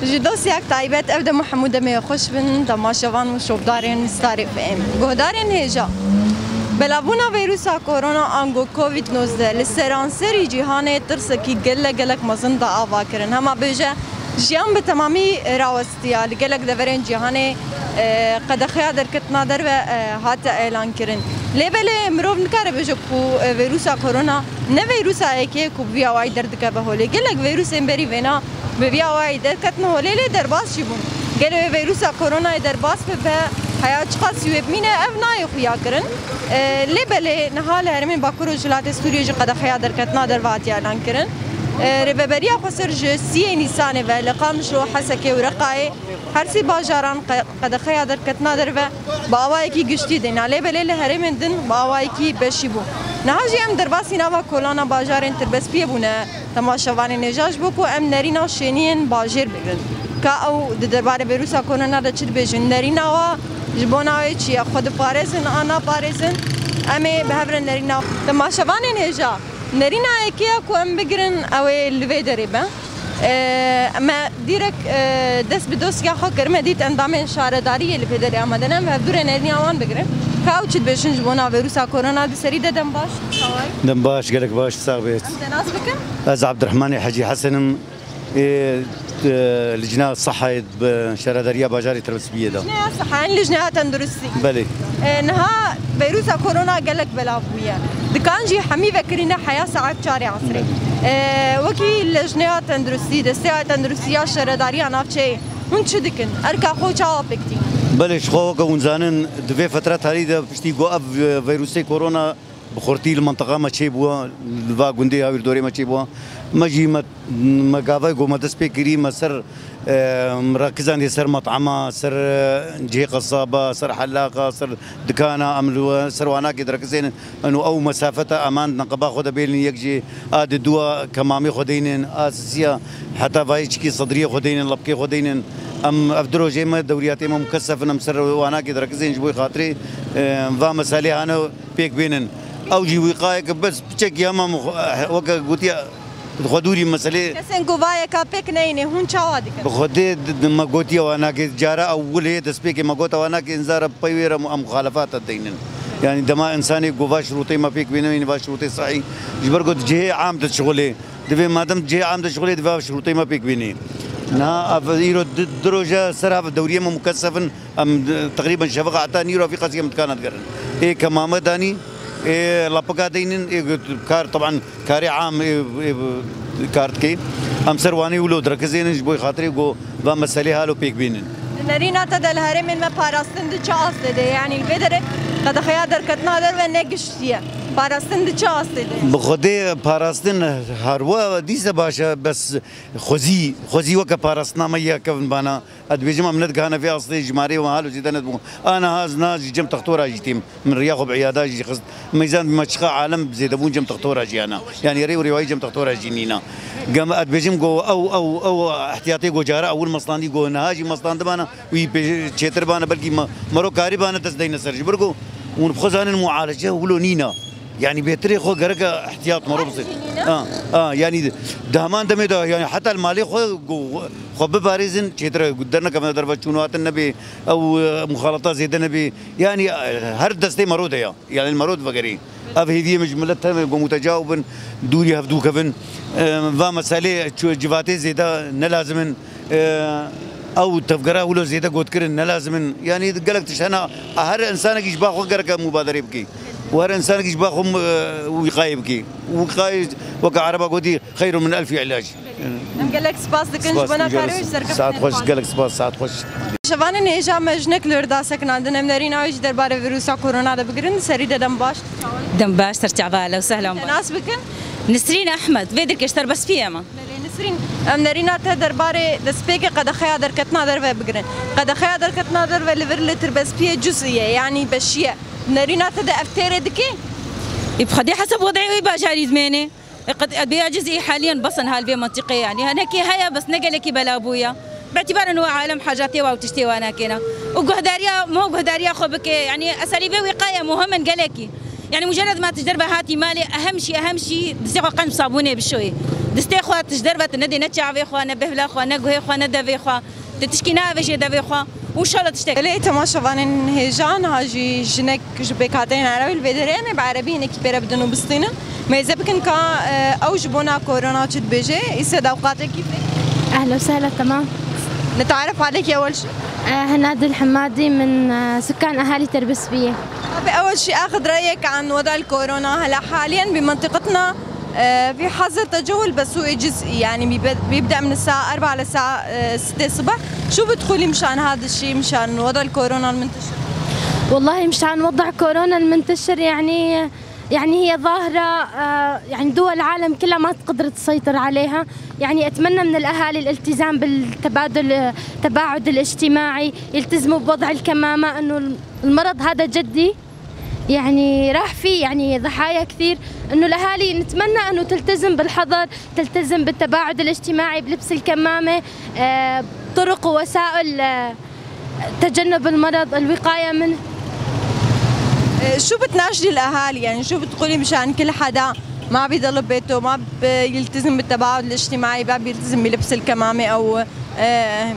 جدوسياك طيبات أبدا محمودة مي خوش بن تماشاوان وشوفدارين ستاري فام جهدارين هيجا بلابونا فيروسا كورونا انجو كوفيد 19 للسرانسري جهاني ترسكي قلق مزن دا آفاكرن هما بيجا جيان بتمامي راوستيا لقلق دفرين جهاني قد خيادر كتنا در هاتا اعلان كرن لبله مروف نكاره بيجا كو فيروسا كورونا نه فيروسا ايكي كو بيا واي دردك بهولي قلق فيروس امبري فينا ببيا واي دردكتنا هولي لي درباس شبون قلق فيروسا كورونا درباس به حياة خاص يبمينه أبناء خويا كرن لبله نهال هرمين باكورو جلات سوريا قد خيادر كتنا در واتي اعلان كرن رببريا خسر سی نیسان و لقام شو حسكي ورقاي هرسي باجاران قد خيادر كتنا در و باوای کی گشتي دین علی بله هرمين دن باوای کی بشيبو نهاجي ام درباسي نوا کولانا باجارن تربس بيبونه تماشاوان نجاج بوكو ام نرينا شينين باجر بگن کا او دربار فيروسا كورونا د چد بجن نرينا وا جبوناوي چي خود پارزن انا پارزن امي بهبر نرينا تماشاوان نجا نرينا ايكيا كو ام بگرن او لوي دريبه اما ديرك دس بدوس يا خو كرمه ديت اندامن شارداري اللي بدري امدنم هبدور نرينا وان بگرن كاو چد بجن جبونا فيروسا كورونا د سري دم باش دم باش قالك باش صاحبي انت ناس بكم از عبد الرحمن حجي حسن لجنة الصحة بشارداريا باجاري تربسبية ده. لجنة الصحة لجنة تندرسي. بلي. نها فيروسا كورونا قالك بلافوية. دكان جي حمي فكرنا حياة ساعات شارع عصري. وكي لجنة تندرسي دستة تندرسية شارداريا نافشة هون شو دكن أركا خو شاو بكتي. بلي شخو كونزانن دفع فترة هذه بشتي جو فيروسي كورونا بخورتي المنطقة ما تشيبوا الفا جندي هاي الدوري ما تشيبوا ما جي ما قاضي جو ما تسبيكري ما سر مركزان يسر مطعمة سر جهة قصابة سر حلاقة سر دكانة عملوا سر وانا كده ركزين إنه أو مسافة أمان نقبا خد بيلني يجي آد الدواء كمامي خدينن أساسية حتى فايش كي صدرية خدينن لبكي خدينن أم أفدرو جيمة دورياتي ما مكثف نمسر وانا كده ركزين جبوي خاطري فا مسالي أنا بيك بينن او جي وقايه بس بتشك يا مام وقا قلت خدوري مساله كسن قوايه كابك نينه هون شوادك بخدي ما قلت وانا جارا اول هي تسبيك ما قلت وانا انذار بيوير مخالفات الدين يعني دما انساني قوا شروطي ما فيك بينه ما شروطي صحيح جبر قلت جهه عام شغله دفي مادام جهه عام شغله دفي شروطي ما فيك بينه نا افيرو دروجه سراب دوريه مكثفن ام تقريبا شفقه اعطاني رفيقه كانت قرن ايه كمامه داني لابقا دينن كار طبعا كاري عام كارتكي ام سرواني ولو دركزين جبوي خاطري جو با مسالي هالو بيك بينن نرينا تدل هرم من ما باراستن دي چاس ده يعني البدر قد خيا دركتنا در و نگشتيه باراستن دي چاس ده بخدي باراستن هروا ديزه باشا بس خوزي وك باراستنا ميا كفن بانا ادبيجم امنت كان في اصلي جماري وهالو جدنا انا هاز ناس جم تختورا جيتيم من رياض بعيادات جي خص ميزان مشقه عالم زيدبون جم تختورا جيانا يعني ري ورواي جم تختورا جينينا قام ادبيجم جو او احتياطي جو جارا اول مصلاندي جو نهاجي مصلاند بانا وي تشتر بانا بلكي مرو كاري بانا تسدين سرج بركو ونخزان المعالجه ولو نينا يعني بيتري خو غرق احتياط مرو بس يعني دهمان دمي ده يعني حتى المالي خو بباريزن تشتر قدرنا كما درب شنوات النبي او مخالطات زيد النبي يعني هر دستي مرود يعني المرود فقري اب هذه مجملتها متجاوبا دوري هفدو كفن فا مسالي جواتي زيدا نلازمن او تفقرا ولو زيدا قد كرن نلازمن يعني قالك تشانا هر انسان كيش باخو غرق مبادره بكي وهر انسان كيش باخو وقايه بكي وقايه وكا عربه قدي خير من 1000 علاج قالك سباس دكنج بنا كاروش سركب ساعات خوش قالك سباس ساعات خوش شوان نيجا مجنك لوردا سكنان نمرين اوج دربار فيروسا كورونا ده بقرن سري دم باش ترجع بالا وسهلا ناس بكن نسرين احمد فيدك اشتر بس فيها ما نسرین ام نرینا ته درباره دسپیک قدخه درکتنا در و بگرن قدخه درکتنا در و لور لتر بس پی جزئیه يعني بشيه نرینا ته افتر دکی يبخدي حسب وضعي باجاري زمانه قد ابيع جزئي حاليا بصن هالبي منطقي يعني هناك هيا بس نقلك بلا ابويا باعتبار انه عالم حاجاتي وتشتي وانا كنا وقهداريا مو قهداريا خبك يعني اساليب وقايه مهمه نقلكي يعني مجرد ما تجربه هاتي مالي اهم شيء دستيخو قلب صابونه بالشوي دستيخو تجربه ندي نتشافي خو نبه لا خو نقهي خو ندفي خو تتشكينا فيجي دفي خو وان شاء الله تشتكي ليه تماشى فان هيجان هاجي جنك جبكاتين عربي الفيدرين بعربي هناك بيرا بدنو بسطينا ما اذا بكن كا اوج بونا كورونا تشد بيجي يسد اوقاتك كيف اهلا وسهلا تمام. نتعرف عليك اول شيء هنادي الحمادي من سكان اهالي تربسبيه. اول شيء اخذ رايك عن وضع الكورونا هلا حاليا بمنطقتنا في حظر تجول بسوق جزئي يعني بيبدا من الساعه 4 للساعه 6 الصبح، شو بتقولي مشان هذا الشيء مشان وضع الكورونا المنتشر؟ والله مشان وضع كورونا المنتشر يعني هي ظاهرة يعني دول العالم كلها ما تقدر تسيطر عليها، يعني أتمنى من الأهالي الالتزام بالتباعد الاجتماعي، يلتزموا بوضع الكمامة، أنه المرض هذا جدي يعني راح فيه يعني ضحايا كثير، أنه الأهالي نتمنى أنه تلتزم بالحذر، تلتزم بالتباعد الاجتماعي، بلبس الكمامة، طرق ووسائل تجنب المرض، الوقاية منه. شو بتناشدي الاهالي يعني شو بتقولي مشان كل حدا ما بيضل ببيته ما بيلتزم بالتباعد الاجتماعي ما بيلتزم بلبس الكمامه او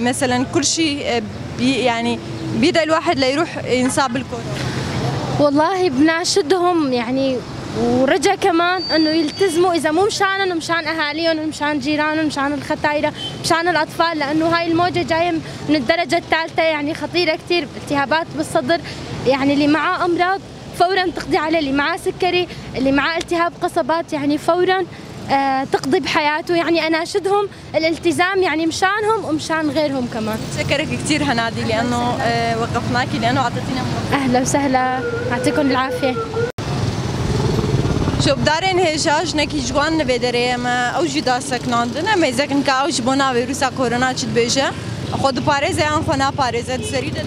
مثلا كل شيء يعني بيدا الواحد ليروح ينصاب بالكورونا؟ والله بناشدهم يعني ورجع كمان انه يلتزموا، اذا مو مشانهم مشان اهاليهم مشان جيرانهم مشان الختايره مشان الاطفال، لانه هاي الموجه جايه من الدرجه الثالثه يعني خطيره كثير، التهابات بالصدر، يعني اللي معاه امراض فورا تقضي عليه، اللي معاه سكري، اللي معاه التهاب قصبات يعني فورا تقضي بحياته، يعني اناشدهم الالتزام يعني مشانهم ومشان غيرهم كمان. شكرك كثير هنادي لانه وقفناكي لانه اعطيتينا اهلا وسهلا، يعطيكم العافيه. شو بدارين هجاج نكي جوان نبدري ما اوجي دا سكناندنا ما اذا كان كاوج بونا فيروسا كورونا تشد بيجا خود باريزه ان خنا باريزه سريده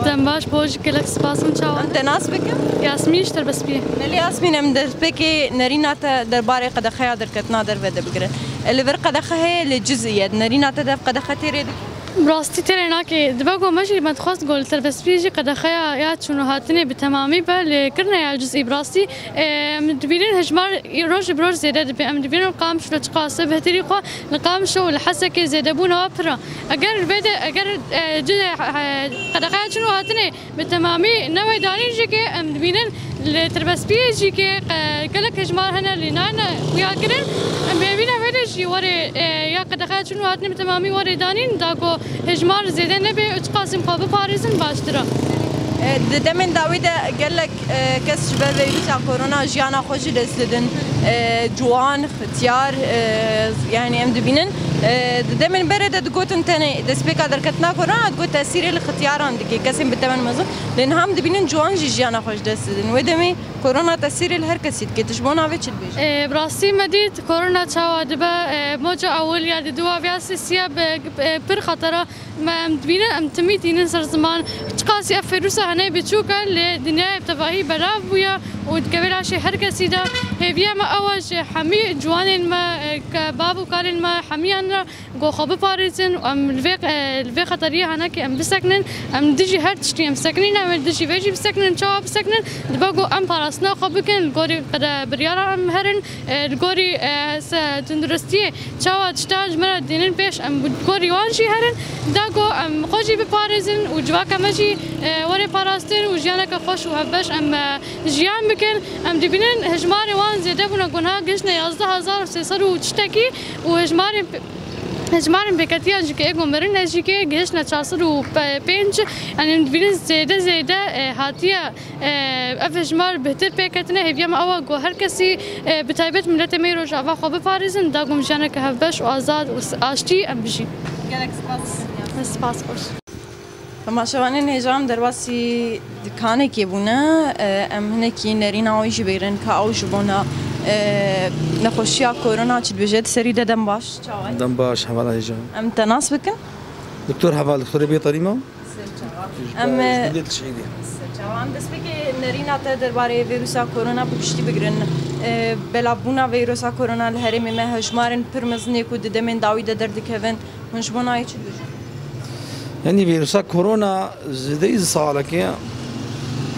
دمباش بوج كلك سباس ان شاء الله. انت ناس بكم؟ ياسمين اشتر بس بيه. نلي ياسمين من دربكي نرينا درباري قد خيا دركتنا در بده بقرن. اللي بر قد خه لجزئيه نرينا تدف قد ختير براستي تريناكي دباغو ماشي ما تخص قول تربس بيجي قد خيا يا شنو هاتني بتمامي بل كرنا يا الجزئي براستي مدبيرين هجمار روج بروج زياده مدبيرين القام شو تقاسب هتريقه القام شو الحسك زيدبونا وفرا اگر البيت اگر قد خيا شنو هاتني بتمامي نوي دارين جيكي مدبيرين التربس بيجي كي كلك هجمار هنا اللي نانا وياكرن بيبينا فيديش وري يا قد خيا شنو هاتني بتمامي وري دانين داكو هجمار زيادة نبي اتقاسم قابو باريزن باشترا. دمن داويدا قال لك كس شباب فيروس كورونا جيانا خوش دستدن جوان ختيار يعني ام دبينن دمن برد تقول تاني دسبيكا دركتنا كورونا تقول تأثير الختيار عندك كسم بالتمن مزون لأن هم دبينن جوان جيانا خوش دستدن ودمي كورونا تأثير الهركسيت كتشبونا فيش البيج. براسي مديد كورونا تشاو دبا موجة أول يا دوا بياسيا بر خطرة ما مدبينن ام تميتين صار زمان تقاسي فيروسا هنا بتشوكا لدنيا بتباهي براف ويا وتقبل عشي حركة سيدا هي بيا ما أوج حمي جوان ما كبابو كارن ما حمي أنا جو خب باريزن أم الفيق خطرية هنا كي أم بسكنن أم دجي هرتشتي أم سكنين أم دجي فيجي بسكنن شوا بسكنن دباغو أم باراسنا خبكن الجوري قد بريارا أم هرن الجوري تندرستيه شوا تشتاج مرة دينن بيش أم الجوري وانشي هرن داغو أم خوجي بباريزن وجواك ماشي وري باراستين وجيانك خوش وهبش أم جيان بكن أم دبينن هجماري وان زيادة بنا قنها قشنا 11,300 وتشتكي وهجماري بكتيا جيكي اگو مرن جيكي گهشنا 405 يعني دبينن زيادة هاتيا افجمار بهتر بكتنا هي بيام اوا گو هر کسی بتایبت ملت میرو جاوا خو بپاريزن داگم جانا که هبش و آزاد و آشتی ام بجي گلك سپاس خوش فما شوانين هجام درباسي دكانه كي بونا ام هناكي نرينا ويجي بيرن كاوج بونا نخوشیا کرونا چی بجد سری دم باش چاوی دم باش حوالا هیجا ام تناس بکن دكتور حوالا دكتور بيطريمه ام بديت الشهيدي چاوان دست بگی نرینا تا درباره ویروسا کرونا بکشتی بگرن بلابونا ویروسا کرونا الهرم ما هجمارن پرمزنی کو ددمن داوی درد کهون هنجبونای چی بجد يعني فيروسا كورونا زي صالك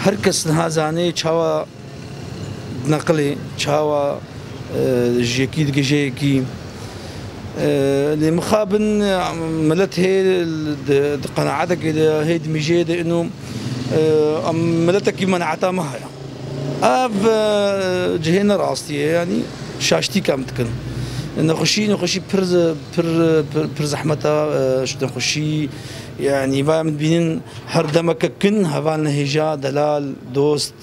هر کس نهازانه چاوا نقلي چاوا جيكي دجيكي لمخابن ملت هي قناعتك هي دمجيد انه ملتك منعتها معها اب جهينا راستي يعني شاشتي كم تكن نخشي بر زحمتها شو نخشي يعني فاهم بينين هر دمك كن هفالنا هجا دلال دوست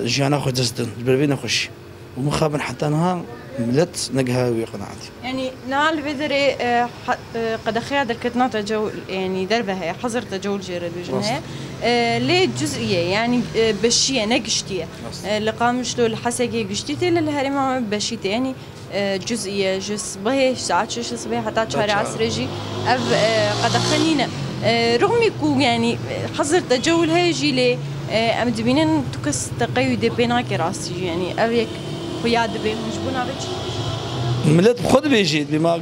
جانا خو دستن بربي نخشي ومخابن حتى نها ملت نقها وقناعتي يعني نال بدري قد خيا دركتنا تجول يعني دربها حظر تجول جير الوجنها ليه جزئيه يعني بشيه نقشتيه لقامش له الحسقي قشتي للهرمه بشيتي يعني جزئيه جس به ساعات شش صبح حتى شهر عصر يجي قد خلينا رغم يكون يعني حظر تجول هيجي ليه ام دبينن تكس تقيد بينك راسي يعني ابيك وياد بين مجبونا بتش ملت خود بيجي بما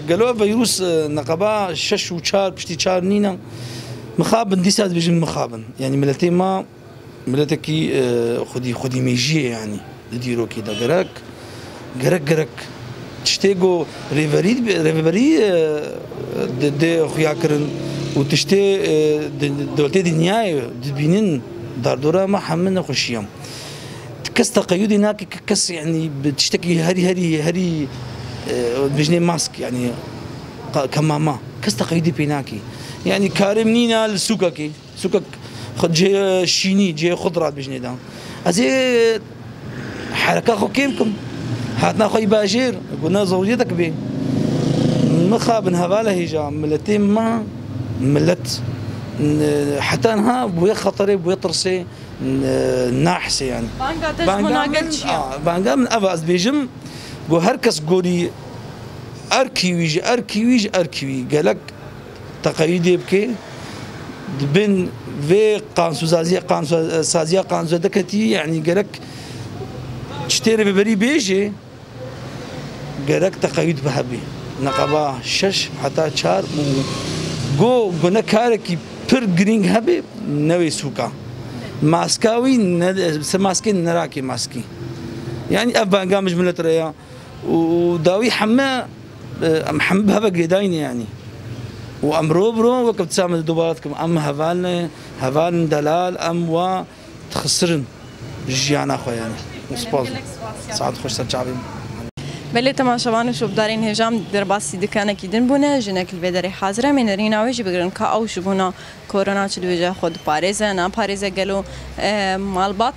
قالوا فيروس نقبا شش وشار بشتي شار نينا مخابن دي ساد بيجي مخابن يعني ملتي ما ملتكي خدي ميجي يعني ديرو كده قرك تشتيغو ريفري دي خياكرن وتشتي دولتي دنياي دبينن داردورا ما حملنا خشيام كس تقيدي هناك كس يعني بتشتكي هري بجني ماسك يعني كماما كس تقيدي بيناكي يعني كارمنينا السوكاكي سوكك خد جي شيني جي خضرات بجني دا ازي حركه خو كيمكم هاتنا خوي باجير قلنا زوجتك بي مخابن هذا هيجا ملتي ما ملت حتى انها بويا خطري بويا طرسي ناحسه يعني بانجا من افاز بيجم بو هركس قولي اركي ويجي قالك تقييدي بكي بين في قانسو سازيا قانسو دكتي يعني قالك تشتري ببري بيجي قالك تقييد بهبي نقبا شش حتى شهر جو قلنا كاركي بير جرينج هبي نوي سوكا ماسكاوي ماسكي نراكي ماسكي يعني ابا قامج من التريا وداوي حما محمد بها قيداين يعني وامرو برو وقت سامد دوباتكم ام هفالن دلال ام وتخسرن جيانا خويا يعني وسبوز سعد خوش ترجعين بله تماشاوان شوب دارین هجام در باسی دکانه کیدن بونه جنک الودری حاضره من رینا ویج بگرن که او شبونا کرونا چه دوجه خود پاریزه نه پاریزه گلو مالبات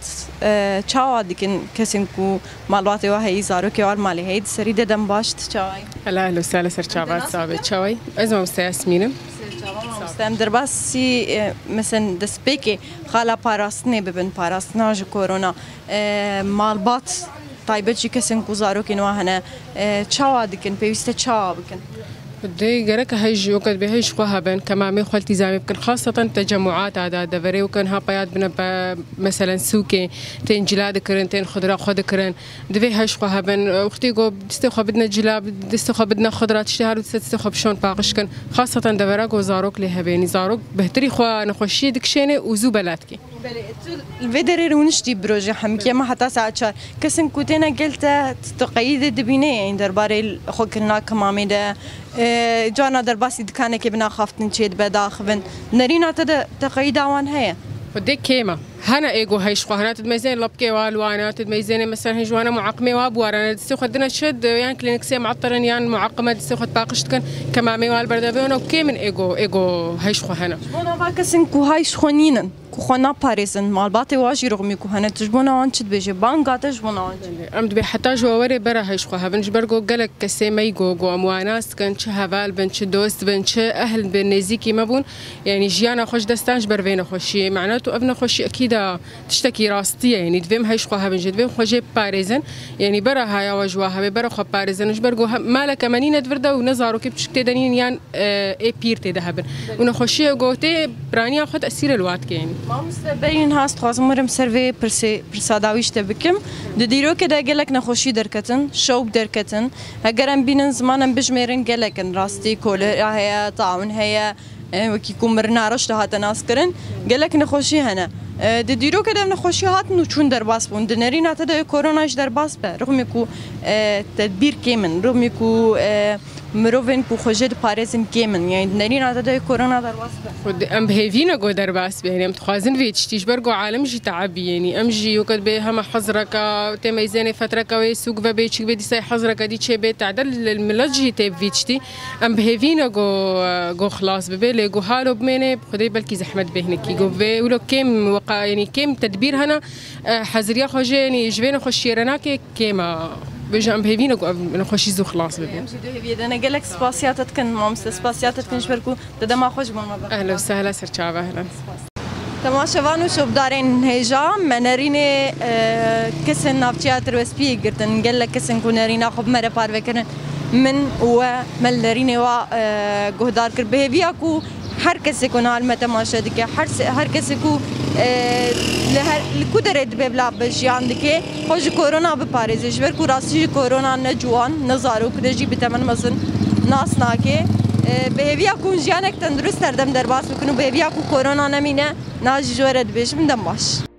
چاوا دیکن کسین کو مالبات و هی زارو که وال مالی هید سری دم باشت چاوی هلا اهلا وسهلا سر چاوات صابت چاوی ازم مستاسمینم مستم در باسی مثلا دسپیک خالا پاراستنی ببن پاراستناج کرونا مالبات طيبة شيء كسن كوزارو كنوا هنا شاوا دكن بيوسته شاوا بكن بدي جرك هيج وقت بهيج قها بين كمامي خالتي زامي بكن خاصة تجمعات هذا دفري وكان ها بيات بنا مثلا سوكي تين جلاد كرن تين خضرة خد كرن دفي هيج قها بين أختي جو دستخو بدنا جلاب دستخو بدنا خضرات تشتهر دستخو بشون باقش كن خاصة دفرا جو زاروك لهبيني زاروك بهتري خوا نخشي دكشينه وزوبلاتكي الفيدري رونشتي بروجي حمكي ما حتى ساعة شهر كسن كوتينا قلت تقييد دبيني يعني درباري خو كنا كمامي ده جانا در باسی دکانه که بنا خافتن چید بداخبن نرینا تقیید آوان هیا وديك كيما هنا ايجو هيش هنا تدميزين لبكي والوانا تدميزين مثلا هجوانا معقمه وابوارنا تستخد دنا شد يعني كلينكسي معطرن يعني معقمه تستخد باقشتكن كمامي والبردابيون وكي من ايجو هيش هنا وانا باكسن كو هيش خونينن کو خنا پاریزن مالبات واجی رغمی کو هنه تجبونه آن چت بجه بانگات جبونه آن ام دبي حتى جواري برا هيش خو هبنج برجو قالك كسيمي جو امواناس كان چه هوال بن چه دوست بن چه اهل بن نزيكي مبون يعني جيانا خوش دستانج بربين خوشي معناته ابن خوشي اكيد تشتكي راستيه يعني دفهم هيش خو هبنج دفهم خوجي باريزن يعني برا هيا وجواها برا خو باريزن برجو مالك منين دفردا ونزارو كيف تشتي دنين يان اي بيرتي دهبن ونخوشي جوتي برانيا خد اسير الوقت يعني ما مستبين هاست خوازمرم سيرفي برساداويش تبكم دديرو كده قالك نخوشي دركتن شوب دركتن هجرن بينن زمانن بجميرن قالكن راستي كل هي طاعون هي وكيكون مرنا رشت هات ناس كرن قالك نخوشي هنا دديرو كده نخوشي هات نوچون درباس بون دنرين هات ده كوروناش درباس به رغم يكو تدبير كيمن رغم يكو مروفن کو خوجه پاريزن كيمن يعني دنرين هات ده كورونا درباس به خد ام بهيفينا جو درباس به يعني متخازن فيتش تيش برجو عالم جي تعبي يعني امجي وقد به هم حظرك تميزاني فترك وسوق وبيتش بدي سي حظرك دي تشي بيت تعدل الملجي تي فيتشتي ام بهيفينا جو خلاص ببالي جو حالو بمنه خدي بلكي زحمت بهنكي جو ولو كم وقع يعني كم تدبير هنا حزريا خوجه يعني جبنا خوشيرناك كيما بيجا ام بهيفينا جو نخوشي زو خلاص ببالي امشي دو هيفي انا قالك سباسياتك كن مامس سباسياتك كن شبركو تدا ما خوش بون ما اهلا وسهلا سرچاوه اهلا تماشاوان و شوفدارین هیجا منرین کسن نافچیاتر و سپی گرتن گله کسن کو نرینا خب مره پارو کردن من و ملرین و گهدار کرد به ویا کو هر کسی کو نال متماشا دکه هر کسی کو لهر کدرت ببلا بجیان دکه خوش کرونا به پاریزش ور کو راستی کرونا نجوان نزارو کدجی بتمن مثلا ناس ناکه به ویا کو جیانک تندرست دردم درباس بکنو به ویا کو کرونا نمینه ناجی جورد بهش من دم باش